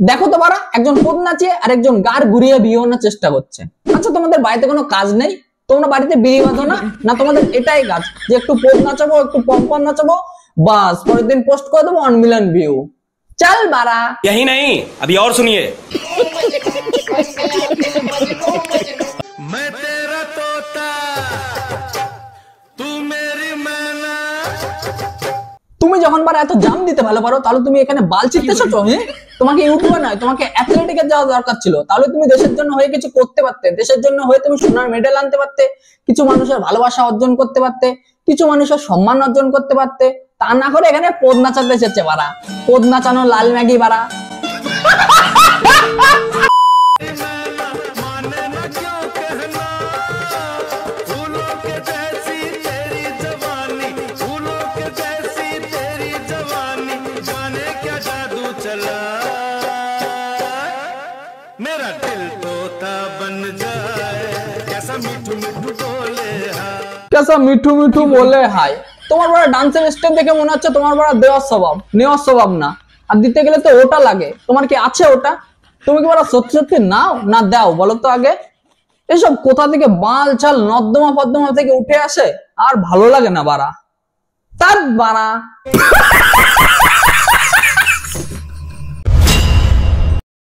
দেখো তো বাড়া, একজন পদ নাচিয়ে আর একজন গার ঘুরিয়ে বিয়ে হওয়ার চেষ্টা করছে। আচ্ছা, তোমাদের বাড়িতে কোনো কাজ নেই? তোমরা বাড়িতে বিড়ি বাঁধো না? না তোমাদের এটাই কাজ যে একটু পদ নাচাবো, একটু পম্পম নাচাবো, বাস পরের দিন পোস্ট করে দেবো 1 মিলিয়ন ভিউ। चल बारा। यही नहीं, अभी और सुनिए। मैं तेरा तोता, तू मेरी मैना। তুমি যখন বারা এত জাম দিতে ভালো পারো, তাহলে তুমি এখানে বাল ছিটতেছো তো? তোমাকে ইউটিউবে নয়, তোমাকে অ্যাথলেটিকে যাওয়া দরকার ছিল। তাহলে তুমি দেশের জন্য হয়ে কিছু করতে পারতে, দেশের জন্য হয়ে তুমি সোনার মেডেল আনতে পারতে, কিছু মানুষের ভালোবাসা অর্জন করতে পারতে, কিছু মানুষের সম্মান অর্জন করতে পারতে। তা না করে এখানে পদ নাচাতে এসেছে বারা, পদ নাচানো লাল ম্যাগি বারা। मेरा दिल तोता बन जाए, कैसा मीठू मीठू बोले हाय, कैसा मीठू मीठू बोले हाय। তোমার বড় ডান্সের স্টেপ দেখে মনে হচ্ছে তোমার বড় দেওয়ার স্বভাব, নেওয়ার স্বভাব না। আর দিতে গেলে তো ওটা লাগে। তোমার কি আছে ওটা? তুমি কি বড় সত্যি সত্যি নাও না দাও বলো তো আগে? এসব কোথা থেকে বাল চাল নর্দমা পদ্মা থেকে উঠে আসে, আর ভালো লাগে না বাড়া। তার বাড়া।